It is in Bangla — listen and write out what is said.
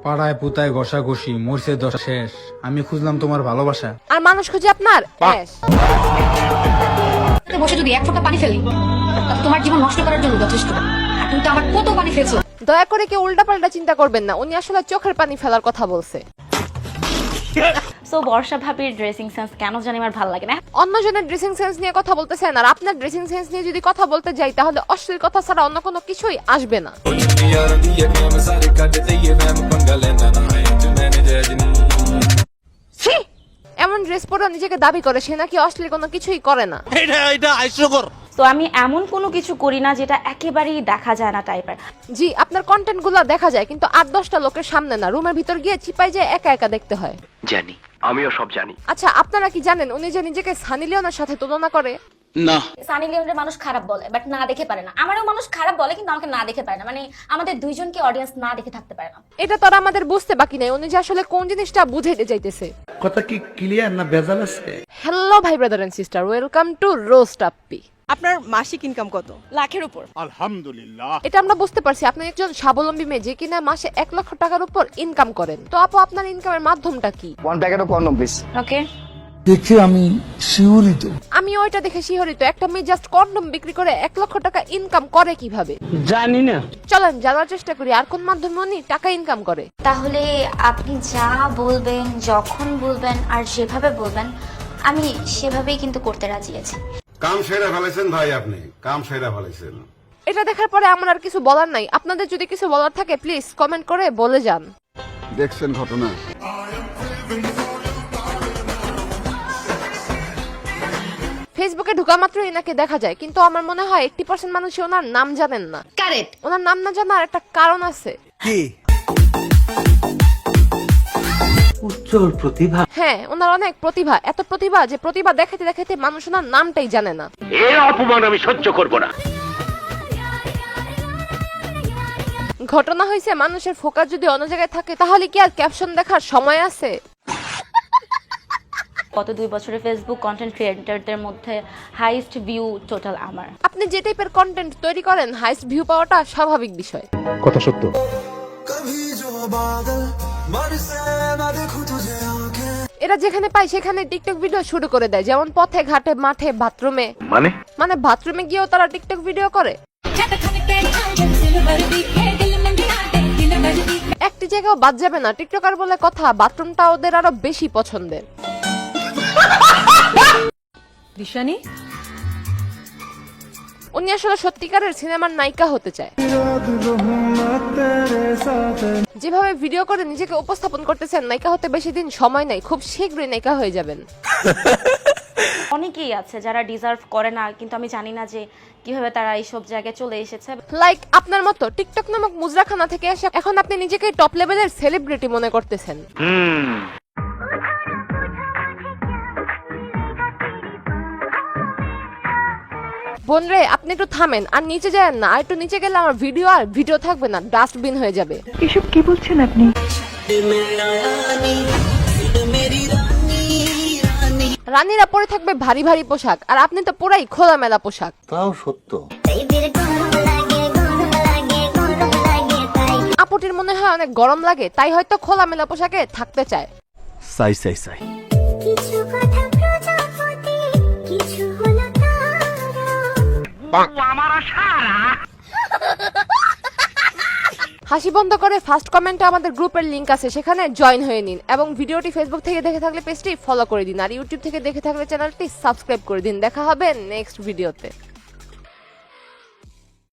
পাড়ায় পুতায় ঘষাঘষি মরছে দশা শেষ, আমি খুঁজলাম তোমার ভালোবাসা। আর মানুষ খুঁজে আপনার অ্যাশ। বসে যদি এক ফোঁটা পানি ফেলি তাহলে তোমার জীবন নষ্ট করার জন্য যথেষ্ট। আর তুমি তো আমার কত পানি ফেলছো। দয়া করে কেউ উল্টাপাল্টা চিন্তা করবেন না, উনি আসলে চোখের পানি ফেলার কথা বলছে। সো বর্ষা ভাবির ড্রেসিং সেন্স কেন জানি আমার ভালো লাগে না। অন্যজনের ড্রেসিং সেন্স নিয়ে কথা বলতেছেন, আর আপনার ড্রেসিং সেন্স নিয়ে যদি কথা বলতে যাই তাহলে অশ্লীল কথা ছাড়া অন্য কোনো কিছুই আসবে না। এমন ড্রেস পরে নিজেকে দাবি করে সে নাকি অশ্লীল কোনো কিছুই করে না। তো আমি এমন কোনো কিছু করি না যেটা একেবারেই দেখা যায় না টাইপের। জি, আপনার কন্টেন্ট গুলা দেখা যায় কিন্তু 8-10টা লোকের সামনে না, রুমের ভিতর গিয়ে চিপাই যায় একা একা দেখতে হয়। জানি, আমিও সব জানি। আচ্ছা, আপনারা কি জানেন উনি যে নিজেকে সানি লিওনের সাথে তুলনা করে? না, সানি লিওনের মানুষ খারাপ বলে বাট না দেখে পারে না। আমারও মানুষ খারাপ বলে কিন্তু আমাকে না দেখে পারে না, মানে আমাদের দুইজনকে অডিয়েন্স না দেখে থাকতে পারে না। এটা তো আর আমাদের বুঝতে বাকি নাই উনি যে আসলে কোন জিনিসটা বুঝাইতে যাইতেছে। কথা কি ক্লিয়ার না ভেজাল আছে? হ্যালো ভাই brother and sister, welcome to roast আপ্পি। আপনার মাসিক ইনকাম কত? লাখের উপর। এটা আমরা বুঝতে পারছি আপনি একজন স্বাবলম্বী মেয়ে যে কিনা মাসে 1 লক্ষ টাকার উপর ইনকাম করেন। তো আপু আপনার ইনকামের মাধ্যমটা কি? One packet of condom please. Okay, দেখে আমি শিউরিত। আমি ওইটা দেখে শিহরিত, একটা মেয়ে জাস্ট কন্ডম বিক্রি করে 1 লক্ষ টাকা ইনকাম করে কিভাবে জানি না। চলেন জানার চেষ্টা করি আর কোন মাধ্যমে উনি টাকা ইনকাম করে। তাহলে আপনি যা বলবেন, যখন বলবেন আর যেভাবে বলবেন আমি সেভাবেই কিন্তু করতে রাজি আছি। কাম সেরা ফেলেছেন ভাই, আপনি কাম সেরা ফেলেছেন। এটা দেখার পরে আমার আর কিছু বলার নাই। আপনাদের যদি কিছু বলার থাকে প্লিজ কমেন্ট করে বলে যান। দেখছেন ঘটনা। ফেসবুকে ঢোকা মাত্র এনাকে দেখা যায় কিন্তু আমার মনে হয় 80% মানুষই ওনার নাম জানেন না। কারেক্ট। ওনার নাম না জানার একটা কারণ আছে। কি? উজ্জ্বল প্রতিভা। হ্যাঁ, ওনার অনেক প্রতিভা, এত প্রতিভা যে প্রতিভা দেখাতে দেখাতে মানুষ ওনার নামটাই জানে না। এই অপমান আমি সহ্য করব না। ঘটনা হয়েছে মানুষের ফোকাস যদি অন্য জায়গায় থাকে তাহলে কি আর ক্যাপশন দেখার সময় আছে? গত 2 বছরে ফেসবুক কন্টেন্ট ক্রিয়েটরদের মধ্যে হাইয়েস্ট ভিউ টোটাল আমার। আপনি যে টাইপের কন্টেন্ট তৈরি করেন হাইস্ট ভিউ পাওয়াটা স্বাভাবিক বিষয়। কথা সত্য। এরা যেখানে পায় সেখানে টিকটক ভিডিও শুরু করে দেয়, যেমন পথে ঘাটে মাঠে বাথরুমে। মানে বাথরুমে গিয়েও তারা টিকটক ভিডিও করে। একটি জায়গাও বাদ যাবে না, টিকটকার বলে কথা বাথরুমটা ওদের আরো বেশি পছন্দের। দিশানি উনি আসলে সত্যিকারের সিনেমার নায়িকা হতে চায়। যেভাবে ভিডিও করে নিজেকে উপস্থাপন করতেছেন নায়িকা হতে বেশি দিন সময় নাই, খুব শীঘ্রই নায়িকা হয়ে যাবেন। অনেকেই আছে যারা ডিজার্ভ করে না, কিন্তু আমি জানি না যে কিভাবে তারা এইসব জায়গায় চলে এসেছে। লাইক আপনার মতো টিকটক নামক মুজরাখানা থেকে এসে এখন আপনি নিজেকে টপ লেভেলের সেলিব্রিটি মনে করতেছেন। বোনরে আপনি একটু থামেন আর নিচে যান না, আর একটু নিচে গেলে আমার ভিডিও থাকবে না, ডাস্টবিন হয়ে যাবে। এসব কি বলছেন আপনি? রানীরা পরে থাকবে ভারী ভারী পোশাক আর আপনি তো পুরাই খোলামেলা পোশাক। তাও সত্য। আপুটির মনে হয় অনেক গরম লাগে তাই হয়তো খোলামেলা পোশাকে থাকতে চায়। সাই সাই সাই। হাসি বন্ধ করে ফার্স্ট কমেন্টে আমাদের গ্রুপের লিংক আছে, সেখানে জয়েন হয়ে নিন এবং ভিডিওটি ফেসবুক থেকে দেখে থাকলে পেজটি ফলো করে দিন আর ইউটিউব থেকে দেখে থাকলে চ্যানেলটি সাবস্ক্রাইব করে দিন। দেখা হবে নেক্সট ভিডিওতে।